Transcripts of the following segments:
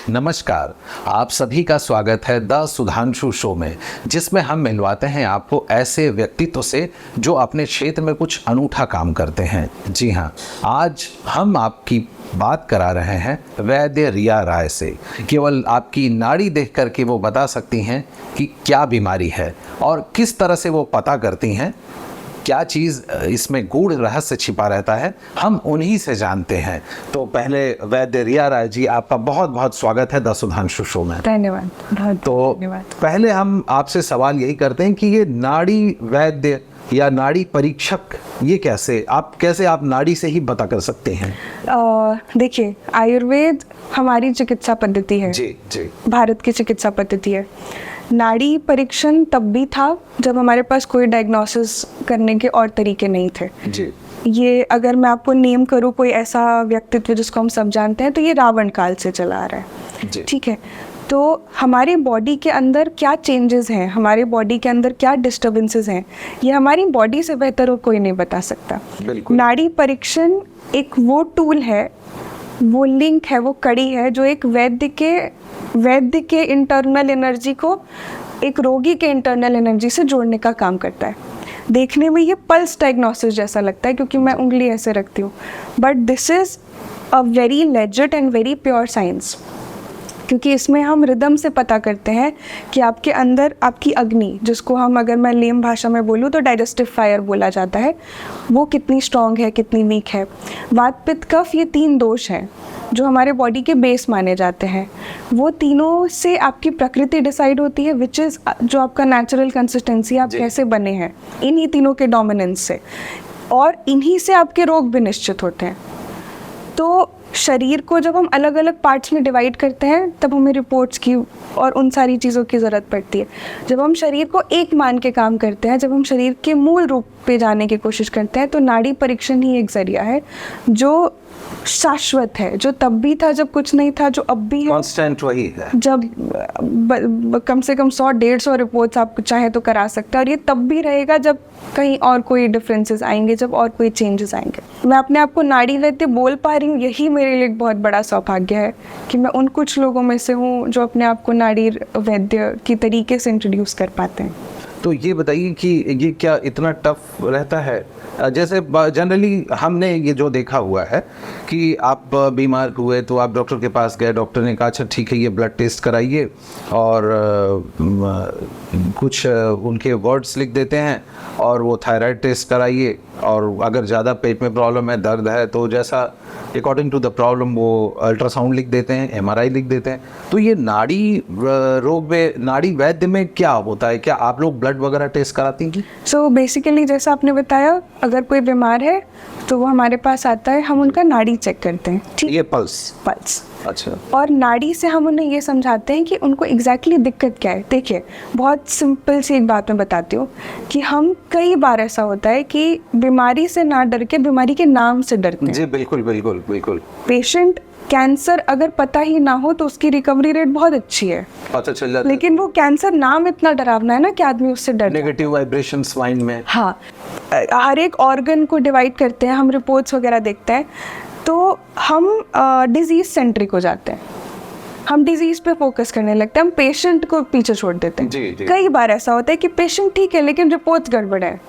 नमस्कार, आप सभी का स्वागत है द सुधांशु शो में, जिसमें हम मिलवाते हैं आपको ऐसे व्यक्तित्व से जो अपने क्षेत्र में कुछ अनूठा काम करते हैं। जी हाँ, आज हम आपकी बात करा रहे हैं वैद्य रिया राय से। केवल आपकी नाड़ी देख कर के वो बता सकती हैं कि क्या बीमारी है और किस तरह से वो पता करती हैं, क्या चीज़ इसमें गूढ़ रहस्य छिपा रहता है, हम उन्हीं से जानते हैं। तो पहले वैद्य रिया राय जी, आपका बहुत बहुत स्वागत है द सुधांशु शो में। धन्यवाद, बहुत धन्यवाद। पहले हम आपसे सवाल यही करते हैं कि ये नाड़ी वैद्य या नाड़ी परीक्षक, ये कैसे आप नाड़ी से ही पता कर सकते हैं? देखिए, आयुर्वेद हमारी चिकित्सा पद्धति है। जी जी। भारत की चिकित्सा पद्धति है। नाड़ी परीक्षण तब भी था जब हमारे पास कोई डायग्नोसिस करने के और तरीके नहीं थे। जी। ये अगर मैं आपको नेम करूँ कोई ऐसा व्यक्तित्व जिसको हम सब जानते हैं, तो ये रावण काल से चला आ रहा है। जी। ठीक है, तो हमारे बॉडी के अंदर क्या चेंजेस हैं, हमारे बॉडी के अंदर क्या डिस्टर्बेंसेस हैं, ये हमारी बॉडी से बेहतर और कोई नहीं बता सकता। बिल्कुल। नाड़ी परीक्षण एक वो टूल है, वो लिंक है, वो कड़ी है जो एक वैद्य के इंटरनल एनर्जी को एक रोगी के इंटरनल एनर्जी से जोड़ने का काम करता है। देखने में ये पल्स डायग्नोसिस जैसा लगता है क्योंकि मैं उंगली ऐसे रखती हूँ, but this is a very legit and very pure science, क्योंकि इसमें हम रिदम से पता करते हैं कि आपके अंदर आपकी अग्नि, जिसको हम अगर मैं लेम भाषा में बोलूँ तो डाइजेस्टिव फायर बोला जाता है, वो कितनी स्ट्रॉन्ग है, कितनी वीक है। वात पित्त कफ, ये 3 दोष हैं जो हमारे बॉडी के बेस माने जाते हैं। वो तीनों से आपकी प्रकृति डिसाइड होती है, विच इज़ जो आपका नेचुरल कंसिस्टेंसी, आप कैसे बने हैं, इन्हीं तीनों के डोमिनेंस से, और इन्हीं से आपके रोग भी निश्चित होते हैं। तो शरीर को जब हम अलग अलग पार्ट्स में डिवाइड करते हैं तब हमें रिपोर्ट्स की और उन सारी चीज़ों की ज़रूरत पड़ती है। जब हम शरीर को एक मान के काम करते हैं, जब हम शरीर के मूल रूप पे जाने की कोशिश करते हैं, तो नाड़ी परीक्षण ही एक जरिया है जो शाश्वत है, जो तब भी था जब कुछ नहीं था, जो अब भी है, कांस्टेंट वही है। जब कम से कम 100-150 रिपोर्ट्स आप चाहे तो करा सकते हैं, और ये तब भी रहेगा जब कहीं और कोई डिफरेंसेस आएंगे, जब और कोई चेंजेस आएंगे। मैं अपने आप को नाड़ी वैद्य बोल पा रही हूँ, यही मेरे लिए एक बहुत बड़ा सौभाग्य है कि मैं उन कुछ लोगों में से हूँ जो अपने आप को नाड़ी वैद्य की तरीके से इंट्रोड्यूस कर पाते हैं। तो ये बताइए कि ये क्या इतना टफ रहता है? जैसे जनरली हमने ये जो देखा हुआ है कि आप बीमार हुए तो आप डॉक्टर के पास गए, डॉक्टर ने कहा अच्छा ठीक है, ये ब्लड टेस्ट कराइए, और कुछ उनके वर्ड्स लिख देते हैं, और वो थायराइड टेस्ट कराइए, और अगर ज़्यादा पेट में प्रॉब्लम है, दर्द है, तो जैसा अकॉर्डिंग टू द प्रॉब्लम वो अल्ट्रासाउंड लिख देते हैं, एमआरआई लिख देते हैं। तो ये नाड़ी रोग में, नाड़ी वैद्य में क्या होता है? क्या आप लोग ब्लड वगैरह टेस्ट कराती हैं? सो बेसिकली जैसा आपने बताया, अगर कोई बीमार है तो वो हमारे पास आता है, हम उनका नाड़ी चेक करते हैं। ठीक, ये पल्स। अच्छा। और नाड़ी से हम उन्हें ये समझाते हैं कि उनको एग्जैक्टली दिक्कत क्या है। देखिए, बहुत सिंपल सी एक बात मैं बताती हूँ कि हम कई बार ऐसा होता है कि बीमारी से ना डर के बीमारी के नाम से डरते हैं। जी बिल्कुल बिल्कुल बिल्कुल। पेशेंट कैंसर अगर पता ही ना हो तो उसकी रिकवरी रेट बहुत अच्छी है, पता चल जाता है, लेकिन वो कैंसर नाम इतना डरावना है ना कि आदमी उससे डर, नेगेटिव वाइब्रेशन माइंड में। हाँ, हर एक ऑर्गन को डिवाइड करते हैं, हम रिपोर्ट्स वगैरह देखते हैं, तो हम डिजीज सेंट्रिक हो जाते हैं, हम डिजीज पे फोकस करने लगते हैं, हम पेशेंट को पीछे छोड़ देते हैं। जी। कई बार ऐसा होता है कि पेशेंट ठीक है लेकिन रिपोर्ट्स गड़बड़ है,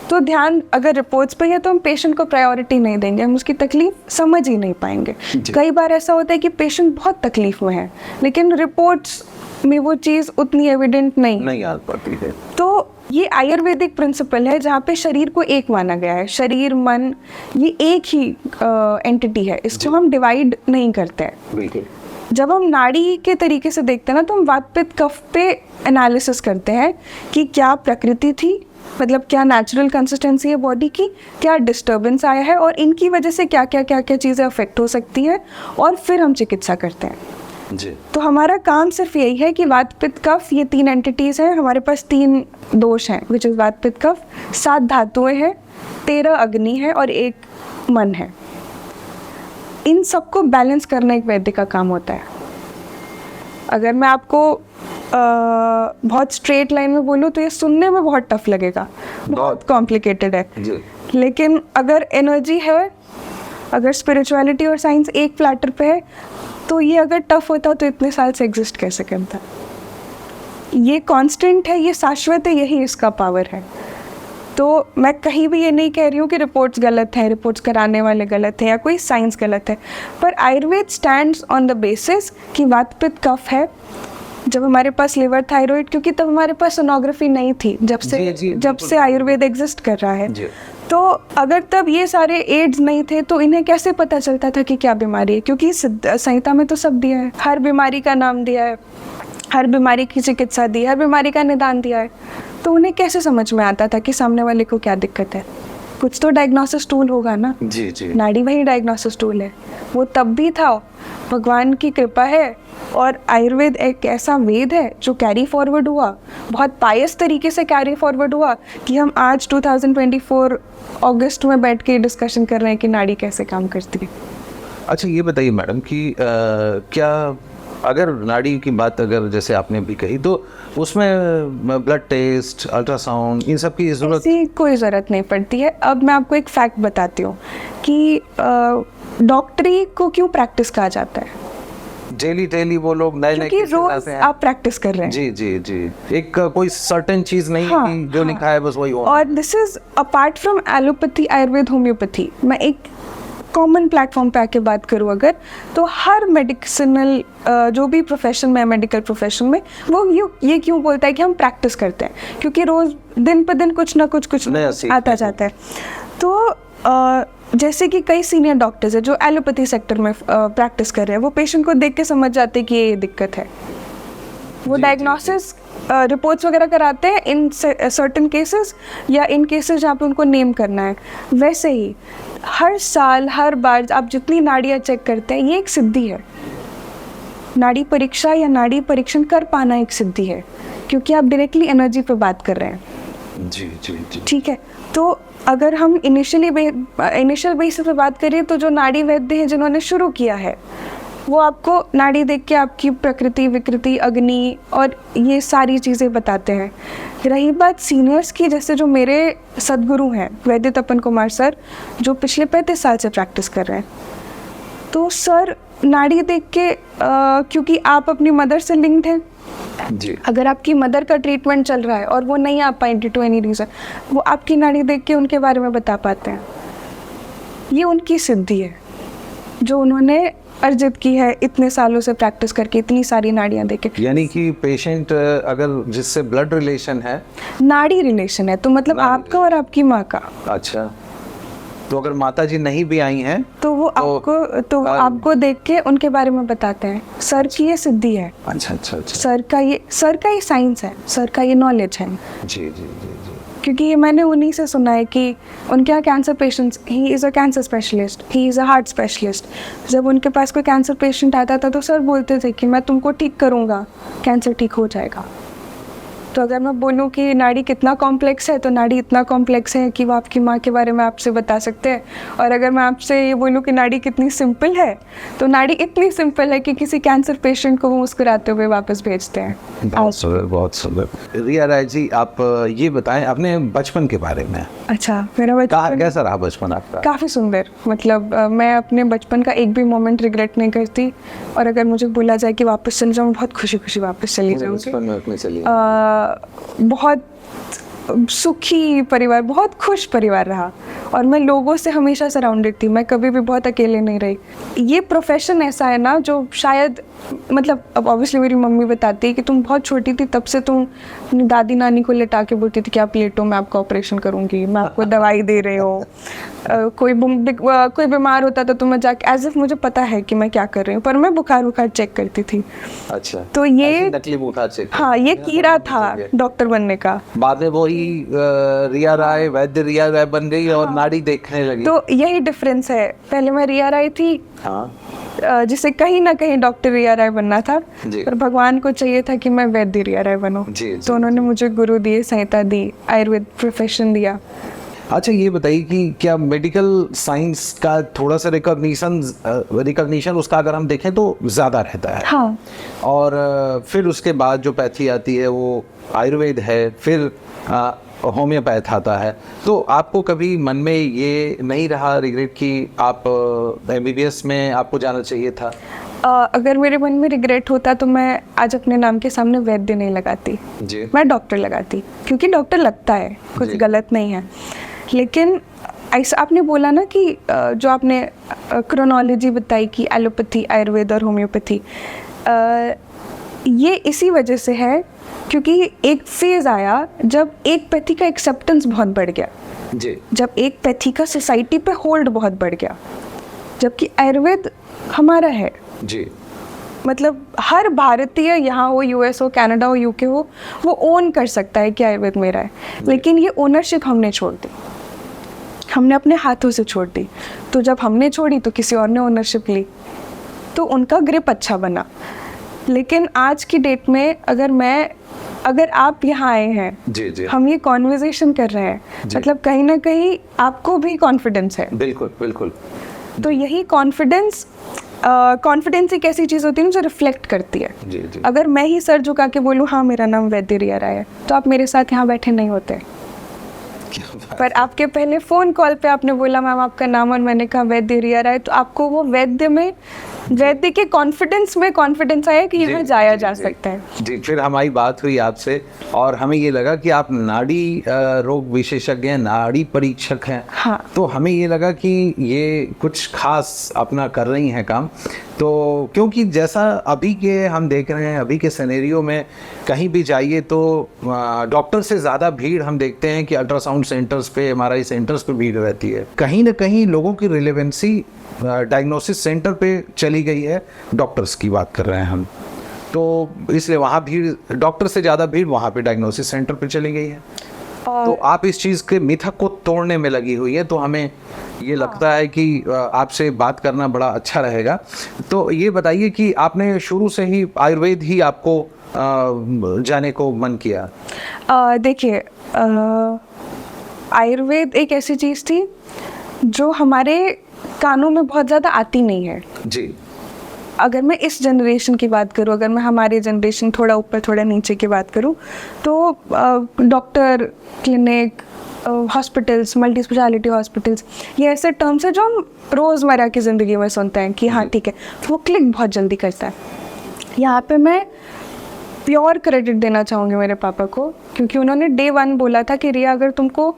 तो ध्यान अगर रिपोर्ट्स पे है तो हम पेशेंट को प्रायोरिटी नहीं देंगे, हम उसकी तकलीफ समझ ही नहीं पाएंगे। कई बार ऐसा होता है कि पेशेंट बहुत तकलीफ में है लेकिन रिपोर्ट्स में वो चीज़ उतनी एविडेंट नहीं आ पाती है। तो ये आयुर्वेदिक प्रिंसिपल है जहाँ पे शरीर को एक माना गया है, शरीर मन ये एक ही एंटिटी है, इसको हम डिवाइड नहीं करते हैं। बिल्कुल। जब हम नाड़ी के तरीके से देखते हैं ना, तो हम वात पित्त कफ पे एनालिसिस करते हैं कि क्या प्रकृति थी, मतलब क्या नेचुरल कंसिस्टेंसी है बॉडी की, क्या डिस्टर्बेंस आया है, और इनकी वजह से क्या चीज़ें अफेक्ट हो सकती हैं, और फिर हम चिकित्सा करते हैं। जी। तो हमारा काम सिर्फ यही है कि वात पित्त कफ, ये 3 एंटिटीज़ हैं, हमारे पास 3 दोष हैं, विच इज़ वात पित्त कफ, 7 धातुएं हैं, 13 अग्नि है और 1 मन है। इन सबको बैलेंस करना एक वैद्य का काम होता है। अगर मैं आपको बहुत स्ट्रेट लाइन में बोलूँ तो ये सुनने में बहुत टफ लगेगा, बहुत कॉम्प्लिकेटेड है, लेकिन अगर एनर्जी है, अगर स्पिरिचुअलिटी और साइंस एक प्लेटर पे है, तो ये अगर टफ होता तो इतने साल से एग्जिस्ट कैसे करता? ये कांस्टेंट है, ये शाश्वत है, यही इसका पावर है। तो मैं कहीं भी ये नहीं कह रही हूँ कि रिपोर्ट्स गलत हैं, रिपोर्ट्स कराने वाले गलत हैं या कोई साइंस गलत है, पर Ayurveda stands on the basis कि वात पित्त कफ है। जब हमारे पास लिवर थायराइड, क्योंकि तब हमारे पास सोनोग्राफी नहीं थी, जब से आयुर्वेद एग्जिस्ट कर रहा है, तो अगर तब ये सारे एड्स नहीं थे तो इन्हें कैसे पता चलता था कि क्या बीमारी है? क्योंकि संहिता में तो सब दिया है, हर बीमारी का नाम दिया है, हर बीमारी की चिकित्सा दी है, हर बीमारी का निदान दिया है, तो उन्हें कैसे समझ में आता था कि सामने वाले को क्या दिक्कत है? कुछ तो डायग्नोसिस टूल होगा ना। जी जी। नाड़ी वही डायग्नोसिस टूल है, वो तब भी था, भगवान की कृपा है। और आयुर्वेद एक ऐसा वेद है जो कैरी फॉरवर्ड हुआ, बहुत पायस तरीके से कैरी फॉरवर्ड हुआ, कि हम आज 2024 अगस्त में बैठ के डिस्कशन कर रहे हैं कि नाड़ी कैसे काम करती है। अच्छा, ये बताइए मैडम कि क्या अगर नाड़ी की बात अगर जैसे आपने भी कही, तो उसमें ब्लड टेस्ट, अल्ट्रासाउंड, इन सब की ज़रूरत? ऐसी कोई ज़रूरत नहीं पड़ती है। अब मैं आपको एक फैक्ट बताती हूँ कि डॉक्टरी को क्यों प्रैक्टिस कहा जाता है? डेली वो लोग नए नए क्योंकि रोज आप प्रैक्टिस कर रहे हैं। जी जी जी। एक कोई सर्टेन चीज नहीं हाँ, कि जो लिखा है बस वही हो। और this is apart from allopathy, Ayurveda, homeopathy. मैं एक कॉमन प्लेटफॉर्म पे आके बात करूँ अगर, तो हर मेडिसिनल जो भी प्रोफेशन में, मेडिकल प्रोफेशन में, वो ये क्यों बोलता है कि हम प्रैक्टिस करते हैं? क्योंकि रोज दिन पर दिन कुछ ना कुछ आता जाता है। तो जैसे कि कई सीनियर डॉक्टर्स हैं जो एलोपैथी सेक्टर में प्रैक्टिस कर रहे हैं, वो पेशेंट को देख के समझ जाते हैं कि ये दिक्कत है, वो डायग्नोसिस रिपोर्ट्स वगैरह कराते हैं इन सर्टेन केसेस, या इन केसेस जहाँ पे उनको नेम करना है। वैसे ही हर साल, हर बार आप जितनी नाड़ियाँ चेक करते हैं, ये एक सिद्धि है। नाड़ी परीक्षा या नाड़ी परीक्षण कर पाना एक सिद्धि है, क्योंकि आप डायरेक्टली एनर्जी पे बात कर रहे हैं। जी जी जी। ठीक है, तो अगर हम इनिशियल बेसिस पे बात करें, तो जो नाड़ी वैद्य हैं जिन्होंने शुरू किया है, वो आपको नाड़ी देख के आपकी प्रकृति, विकृति, अग्नि और ये सारी चीज़ें बताते हैं। रही बात सीनियर्स की, जैसे जो मेरे सदगुरु हैं वैद्य तपन कुमार सर, जो पिछले 35 साल से प्रैक्टिस कर रहे हैं, तो सर नाड़ी देख के क्योंकि आप अपनी मदर से लिंक्ड हैं जी, अगर आपकी मदर का ट्रीटमेंट चल रहा है और वो नहीं आ पाए ड्यू टू एनी रीज़न, वो आपकी नाड़ी देख के उनके बारे में बता पाते हैं। ये उनकी सिद्धि है जो उन्होंने अर्जित की है इतने सालों से प्रैक्टिस करके, इतनी सारी नाड़ियाँ देखे। यानी कि पेशेंट अगर जिससे ब्लड रिलेशन है, नाड़ी रिलेशन है, तो मतलब आपका और आपकी माँ का। अच्छा, तो अगर माता जी नहीं भी आई हैं तो वो आपको देख के उनके बारे में बताते हैं। सर की ये सिद्धि है। अच्छा अच्छा अच्छा। सर का ये साइंस है, सर का ये नॉलेज है। जी जी जी जी। क्योंकि ये मैंने उन्हीं से सुना है कि उनके यहाँ cancer patients, he is a cancer specialist, he is a heart specialist. जब उनके पास कोई कैंसर पेशेंट आता था तो सर बोलते थे कि मैं तुमको ठीक करूँगा, कैंसर ठीक हो जाएगा। तो अगर मैं बोलूँ कि नाड़ी कितना कॉम्प्लेक्स है, तो नाड़ी इतना कॉम्प्लेक्स है कि वो आपकी माँ के बारे में आपसे बता सकते हैं। और अगर मैं आपसे ये बोलूँ कि नाड़ी कितनी सिंपल है, तो नाड़ी इतनी सिंपल है कि किसी कैंसर पेशेंट को वो मुस्कुराते हुए वापस भेजते हैं। बहुत सुंदर, बहुत सुंदर। रिया राय जी, आप ये बताएं अपने बचपन के बारे में। अच्छा, मेरा बचपन कैसा रहा बचपन आपका? काफ़ी सुंदर। मतलब मैं अपने बचपन का एक भी मोमेंट रिग्रेट नहीं करती, और अगर मुझे बोला जाए कि वापस चली जाऊँ, बहुत खुशी खुशी वापस चली जाऊँगी। बचपन में अपने चलिए। बहुत सुखी परिवार, बहुत खुश परिवार रहा, और मैं लोगों से हमेशा सराउंडेड थी। मैं कभी भी बहुत अकेले नहीं रही। ये प्रोफेशन ऐसा है ना जो शायद, मतलब अब ऑब्वियसली मेरी मम्मी बताती है कि तुम बहुत छोटी थी तब से तुम अपनी दादी नानी को लेटा के बोलती थी कि आप लेटो, मैं आपका ऑपरेशन करूँगी, मैं आपको दवाई दे रही हूँ। कोई बीमार होता था तो मैं जाके, एज इफ मुझे पता है कि मैं क्या कर रही हूँ, पर मैं बुखार चेक करती थी। अच्छा, तो ये नकली बुखार चेक। हाँ, ये कीड़ा था डॉक्टर बनने का। बाद में वही रिया राय, वैद्य रिया राय बन गई और नाड़ी देखने लगी। तो यही डिफरेंस है। पहले मैं रिया राय थी, हाँ, जिसे कहीं ना कहीं डॉक्टर रिया राय बनना था, पर भगवान को चाहिए था कि मैं वैद्य रिया राय बनूं। तो उन्होंने मुझे गुरु दिए, संहिता दी, आयुर्वेद प्रोफेशन दिया। अच्छा, ये बताइए कि क्या मेडिकल साइंस का थोड़ा सा रिकॉग्निशन उसका अगर हम देखें तो ज़्यादा रहता है। हाँ। और फिर उसके बाद जो पैथी आती है वो आयुर्वेद है, फिर होम्योपैथ आता है। तो आपको कभी मन में ये नहीं रहा रिग्रेट कि आप MBBS में आपको जाना चाहिए था? अगर मेरे मन में रिग्रेट होता तो मैं आज अपने नाम के सामने वैद्य नहीं लगाती, जी मैं डॉक्टर लगाती, क्योंकि डॉक्टर लगता है, कुछ जी। गलत नहीं है। लेकिन ऐसा आपने बोला ना कि जो आपने क्रोनोलॉजी बताई कि एलोपैथी, आयुर्वेद और होम्योपैथी, ये इसी वजह से है क्योंकि एक फेज़ आया जब एक पैथी का एक्सेप्टेंस बहुत बढ़ गया, जी जब एक पैथी का सोसाइटी पे होल्ड बहुत बढ़ गया, जबकि आयुर्वेद हमारा है। जी मतलब हर भारतीय, यहाँ हो, यूएस हो, कनाडा हो, यूके हो, वो ओन कर सकता है कि आयुर्वेद मेरा है। लेकिन ये ओनरशिप हमने छोड़ दी, हमने अपने हाथों से छोड़ दी। तो जब हमने छोड़ी तो किसी और ने ओनरशिप ली, तो उनका ग्रिप अच्छा बना। लेकिन आज की डेट में अगर आप यहाँ आए हैं, जी जी हम ये कॉन्वर्जेशन कर रहे हैं, जी। मतलब कहीं ना कहीं आपको भी कॉन्फिडेंस है। बिल्कुल बिल्कुल। तो यही कॉन्फिडेंस एक ऐसी चीज़ होती है ना जो रिफ्लेक्ट करती है। जी जी अगर मैं ही सर झुका के बोलूँ हाँ मेरा नाम वैद्य रिया राय है, तो आप मेरे साथ यहाँ बैठे नहीं होते। क्या बात। पर आपके पहले फ़ोन कॉल पे आपने बोला मैम आपका नाम, और मैंने कहा वैद्य रिया राय, तो आपको वो वैद्य के कॉन्फिडेंस में कॉन्फिडेंस आया कि यहाँ जी, जाया जी, जा जी। सकता है। जी, फिर हमारी बात हुई आपसे और हमें ये लगा कि आप नाड़ी रोग विशेषज्ञ हैं, नाड़ी परीक्षक हैं। हाँ। तो हमें ये लगा कि ये कुछ खास अपना कर रही हैं काम। तो क्योंकि जैसा अभी के हम देख रहे हैं, अभी के सिनेरियो में कहीं भी जाइए तो डॉक्टर से ज़्यादा भीड़ हम देखते हैं कि अल्ट्रासाउंड सेंटर्स पे, एमआरआई सेंटर्स पे भीड़ रहती है। कहीं ना कहीं लोगों की रिलेवेंसी डायग्नोसिस सेंटर पे चली गई है, डॉक्टर्स की बात कर रहे हैं हम। तो इसलिए वहाँ भीड़, डॉक्टर से ज़्यादा भीड़ वहाँ पे डायग्नोसिस सेंटर पे चली गई है। तो आप इस चीज़ के मिथक को तोड़ने में लगी हुई है, तो हमें ये लगता है कि आपसे बात करना बड़ा अच्छा रहेगा। तो ये बताइए कि आपने शुरू से ही आयुर्वेद ही आपको जाने को मन किया? देखिए, आयुर्वेद एक ऐसी चीज़ थी जो हमारे कानों में बहुत ज़्यादा आती नहीं है। जी अगर मैं इस जनरेशन की बात करूं, अगर मैं हमारी जनरेशन थोड़ा ऊपर थोड़ा नीचे की बात करूं, तो doctor, clinic, hospitals, multi speciality hospitals, ये ऐसे टर्म्स है जो हम रोज़मर्रा की ज़िंदगी में सुनते हैं कि हाँ ठीक है, वो क्लिक बहुत जल्दी करता है। यहाँ पे मैं प्योर क्रेडिट देना चाहूँगी मेरे पापा को, क्योंकि उन्होंने डे 1 बोला था कि रिया अगर तुमको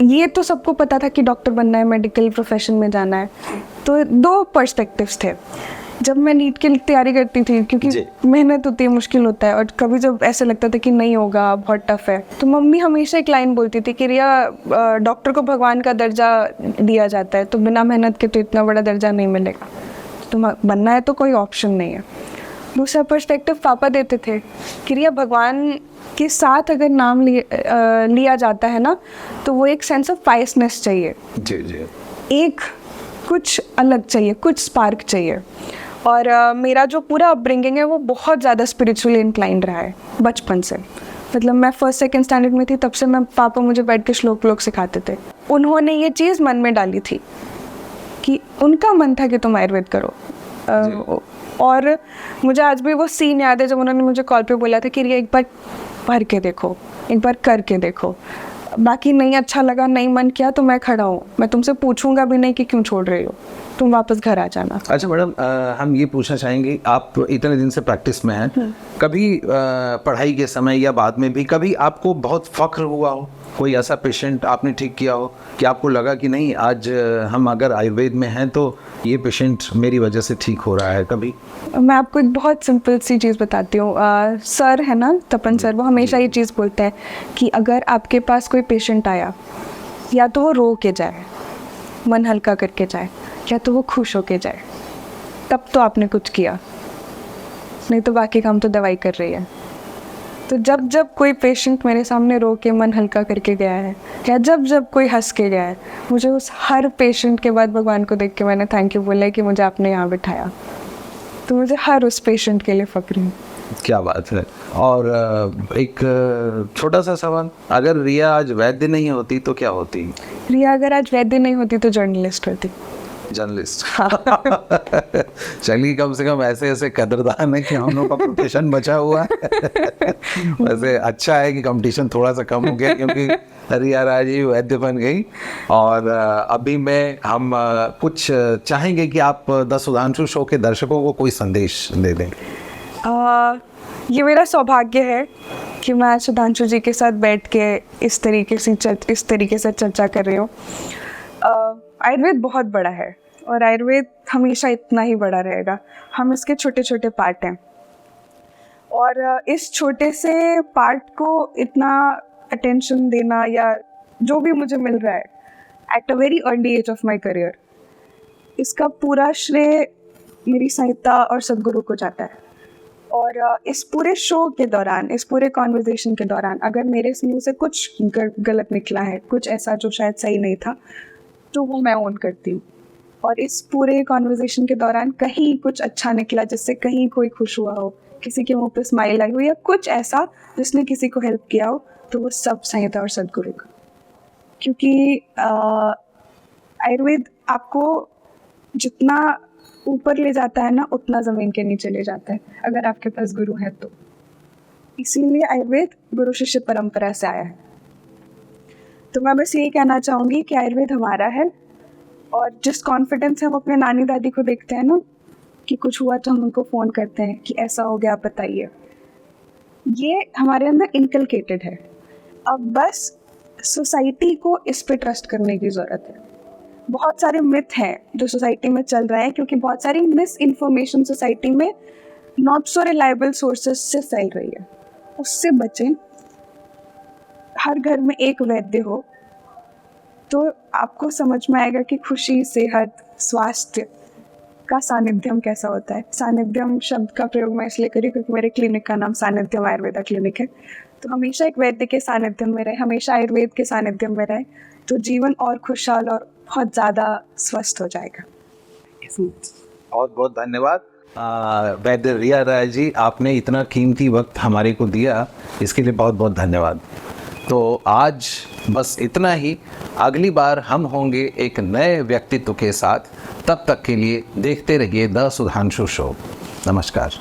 ये तो सबको पता था कि डॉक्टर बनना है, मेडिकल प्रोफेशन में जाना है। तो 2 पर्सपेक्टिव्स थे जब मैं नीट की तैयारी करती थी, क्योंकि मेहनत होती है, मुश्किल होता है, और कभी जब ऐसे लगता था कि नहीं होगा, बहुत टफ है, तो मम्मी हमेशा एक लाइन बोलती थी कि रिया, डॉक्टर को भगवान का दर्जा दिया जाता है, तो बिना मेहनत के तो इतना बड़ा दर्जा नहीं मिलेगा, तुम बनना है तो कोई ऑप्शन नहीं है। दूसरा पर्सपेक्टिव पापा देते थे कि रिया, भगवान के साथ अगर नाम लिया जाता है ना, तो वो एक सेंस ऑफ पायसनेस चाहिए, जी जी, एक कुछ अलग चाहिए, कुछ स्पार्क चाहिए। और मेरा जो पूरा अपब्रिंगिंग है वो बहुत ज़्यादा स्पिरिचुअली इंक्लाइंड रहा है बचपन से। मतलब मैं 1st-2nd स्टैंडर्ड में थी, तब से मैं पापा मुझे बैठ के श्लोक व्लोक सिखाते थे। उन्होंने ये चीज़ मन में डाली थी कि उनका मन था कि तुम आयुर्वेद करो। और मुझे आज भी वो सीन याद है जब उन्होंने मुझे कॉल पे बोला था कि रिया एक बार भर के देखो, एक बार करके देखो, बाकी नहीं अच्छा लगा, नहीं मन किया तो मैं खड़ा हूँ, मैं तुमसे पूछूंगा भी नहीं कि क्यों छोड़ रही हो, तुम वापस घर आ जाना। अच्छा मैडम, हम ये पूछना चाहेंगे, आप इतने दिन से प्रैक्टिस में हैं, कभी पढ़ाई के समय या बाद में भी कभी आपको बहुत फख्र हुआ हो, कोई ऐसा पेशेंट आपने ठीक किया हो कि आपको लगा कि नहीं, आज हम अगर आयुर्वेद में हैं तो ये पेशेंट मेरी वजह से ठीक हो रहा है? कभी? मैं आपको एक बहुत सिंपल सी चीज़ बताती हूँ। सर है ना, तपन सर, वो हमेशा ये चीज़ बोलते हैं कि अगर आपके पास कोई पेशेंट आया, या तो वो रो के जाए, मन हल्का करके जाए, या तो वो खुश होके जाए, तब तो आपने कुछ किया, नहीं तो बाकी काम तो दवाई कर रही है। तो जब जब कोई पेशेंट मेरे सामने रो के मन हल्का करके गया है, या जब जब कोई हंस के गया है, मुझे उस हर पेशेंट के बाद भगवान को देख के मैंने थैंक यू बोला है कि मुझे आपने यहाँ बिठाया। तो मुझे हर उस पेशेंट के लिए फ़क्र है। क्या बात है। और एक छोटा सा सवाल, अगर रिया आज वैद्य नहीं होती तो क्या होती? रिया अगर आज वैद्य नहीं होती तो जर्नलिस्ट होती। जर्नलिस्ट। चलिए, कम से कम ऐसे ऐसे कदरदान है कि हम लोग का प्रोफेशन बचा हुआ है। वैसे अच्छा है कि कंपटीशन थोड़ा सा कम हो गया, क्योंकि रिया राजी वैद्य बन गई। और अभी हम कुछ चाहेंगे कि आप द सुधांशु शो के दर्शकों को कोई संदेश दे दें। ये मेरा सौभाग्य है कि मैं सुधांशु जी के साथ बैठ के इस तरीके से चर्चा कर रही हूँ। आयुर्वेद बहुत बड़ा है और आयुर्वेद हमेशा इतना ही बड़ा रहेगा। हम इसके छोटे छोटे पार्ट हैं और इस छोटे से पार्ट को इतना अटेंशन देना या जो भी मुझे मिल रहा है at a very early age of my career, इसका पूरा श्रेय मेरी संहिता और सदगुरु को जाता है। और इस पूरे शो के दौरान, इस पूरे कॉन्वर्जेशन के दौरान अगर मेरे मुंह से कुछ गलत निकला है, कुछ ऐसा जो शायद सही नहीं था, तो वो मैं ओन करती हूँ। और इस पूरे कॉन्वर्जेशन के दौरान कहीं कुछ अच्छा निकला, जिससे कहीं कोई खुश हुआ हो, किसी के मुंह पे स्माइल आई हो या कुछ ऐसा जिसने किसी को हेल्प किया हो, तो वो सब संहिता और सदगुरु का। क्योंकि आयुर्वेद आपको जितना ऊपर ले जाता है ना, उतना ज़मीन के नीचे ले जाता है अगर आपके पास गुरु है तो। इसीलिए आयुर्वेद गुरु शिष्य परंपरा से आया है। तो मैं बस यही कहना चाहूँगी कि आयुर्वेद हमारा है और जिस कॉन्फिडेंस से हम अपने नानी दादी को देखते हैं ना कि कुछ हुआ तो हम उनको फ़ोन करते हैं कि ऐसा हो गया, आप बताइए, ये हमारे अंदर इनकलकेटेड है। अब बस सोसाइटी को इस पे ट्रस्ट करने की ज़रूरत है। बहुत सारे मिथ हैं जो सोसाइटी में चल रहे हैं, क्योंकि बहुत सारी मिस इन्फॉर्मेशन सोसाइटी में नॉट सो रिलायबल सोर्सेज से फैल रही है। उससे बचें। हर घर में एक वैद्य हो तो आपको समझ में आएगा कि खुशी, सेहत, स्वास्थ्य का सानिध्यम कैसा होता है। सानिध्यम शब्द का प्रयोग मैं इसलिए करी क्योंकि मेरे क्लिनिक का नाम सानिध्यम आयुर्वेदा क्लिनिक है। तो हमेशा एक वैद्य के सानिध्यम में रहे, हमेशा आयुर्वेद के सानिध्यम में रहे, तो जीवन और खुशहाल और बहुत ज़्यादा स्वस्थ हो जाएगा। बहुत बहुत धन्यवाद वैद्य रिया राय जी, आपने इतना कीमती वक्त हमारे को दिया, इसके लिए बहुत बहुत धन्यवाद। तो आज बस इतना ही। अगली बार हम होंगे एक नए व्यक्तित्व के साथ। तब तक के लिए देखते रहिए द सुधांशु शो। नमस्कार।